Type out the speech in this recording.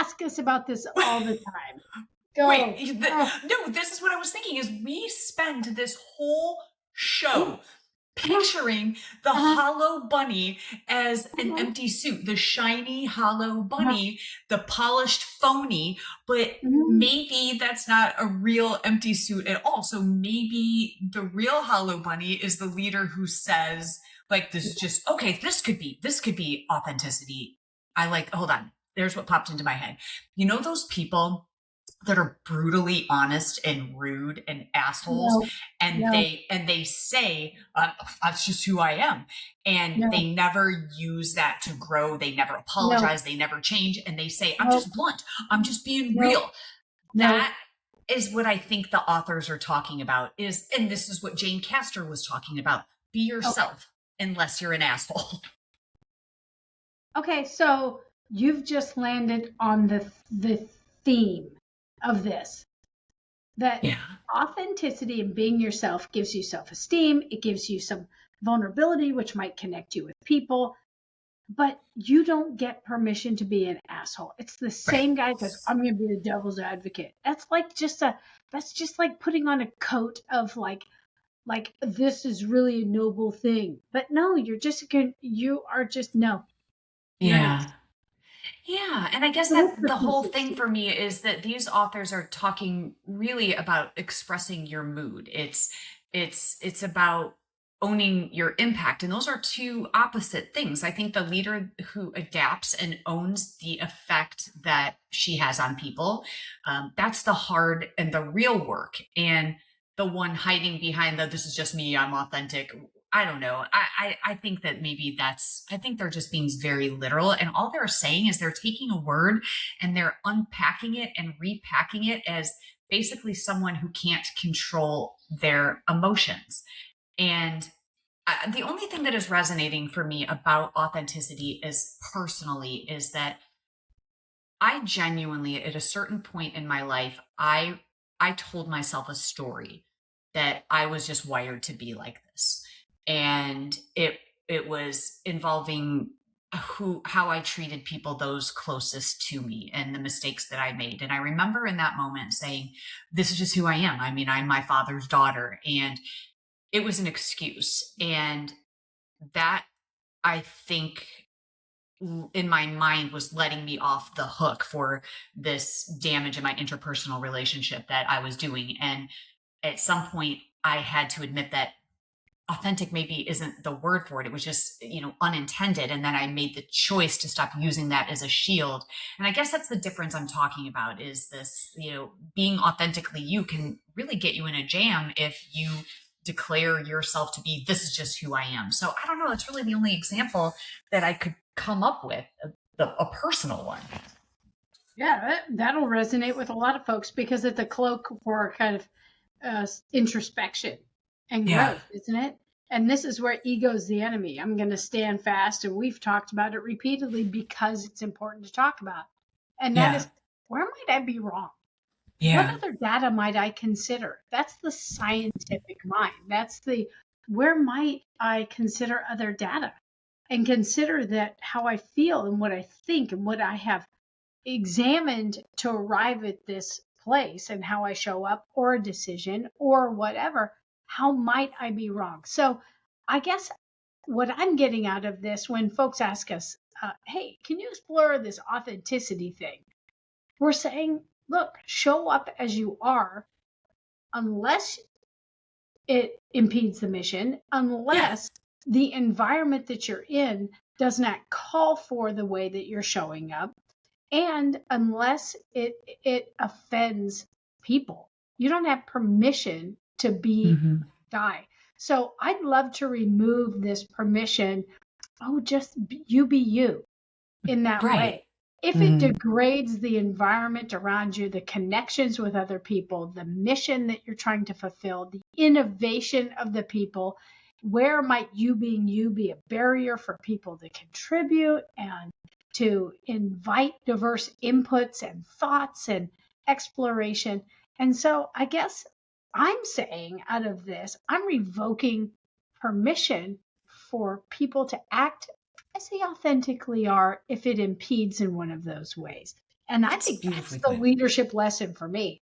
ask us about this all the time. Go. Wait, Oh, no, this is what I was thinking is we spend this whole yeah. show Uh-huh. picturing the Uh-huh. hollow bunny as an Uh-huh. empty suit, the shiny hollow Uh-huh. bunny, the polished phony, but Mhm. maybe that's not a real empty suit at all. So maybe the real hollow bunny is the leader who says, like, this is just okay, this could be authenticity. Hold on. There's what popped into my head. You know those people that are brutally honest and rude and assholes, No, and no, they say that's just who I am, and no, they never use that to grow, they never no, apologize, they never change, and they say I'm no, just blunt, I'm just being no, real. no. That is what I think the authors are talking about, is, and this is what Jane Castor was talking about: be Okay. yourself unless you're an asshole. Okay, so you've just landed on the theme of this. That Yeah. authenticity and being yourself gives you self-esteem, it gives you some vulnerability, which might connect you with people, but you don't get permission to be an asshole. It's the Right. same guy that goes, I'm going to be the devil's advocate. That's just like putting on a coat of like this is really a noble thing. But no, you are just, no, you're an Yeah. asshole. Yeah, and I guess So what's that the the whole thesis thing here? for me is that these authors are talking really about expressing your mood. It's about owning your impact, and those are two opposite things. I think the leader who adapts and owns the effect that she has on people, that's the hard and the real work. And the one hiding behind the "this is just me, I'm authentic," I don't know. I think that maybe I think they're just being very literal. And all they're saying is they're taking a word and they're unpacking it and repacking it as basically someone who can't control their emotions. And the only thing that is resonating for me about authenticity is personally is that I genuinely, at a certain point in my life, I told myself a story that I was just wired to be like this, and it was involving how I treated people, those closest to me, and the mistakes that I made. And I remember in that moment saying, "This is just who I am. I mean, I'm my father's daughter," and it was an excuse, and that I think in my mind was letting me off the hook for this damage in my interpersonal relationship that I was doing. And at some point, I had to admit that authentic maybe isn't the word for it. It was just, unintended. And then I made the choice to stop using that as a shield. And I guess that's the difference I'm talking about is this, being authentically you can really get you in a jam if you declare yourself to be, this is just who I am. So I don't know. It's really the only example that I could come up with, a personal one. Yeah, that'll resonate with a lot of folks because it's a cloak for kind of introspection and Yeah. growth, isn't it? And this is where ego's the enemy. I'm going to stand fast. And we've talked about it repeatedly because it's important to talk about. And that Yeah. is, where might I be wrong? What Yeah. other data might I consider? That's the scientific mind. Where might I consider other data and consider that how I feel and what I think and what I have examined to arrive at this place and how I show up or a decision or whatever, how might I be wrong? So I guess what I'm getting out of this when folks ask us, hey, can you explore this authenticity thing? We're saying, look, show up as you are unless it impedes the mission, Yeah. unless the environment that you're in does not call for the way that you're showing up, and unless it offends people. You don't have permission to be Hmm. guy. So I'd love to remove this permission. Oh, just you be you in that Right. way. If it Hmm. degrades the environment around you, the connections with other people, the mission that you're trying to fulfill, the innovation of the people, where might you being you be a barrier for people to contribute and to invite diverse inputs and thoughts and exploration? And so I guess I'm saying out of this, I'm revoking permission for people to act as they authentically are if it impedes in one of those ways. And I That's think that's beautifully the put. leadership lesson for me.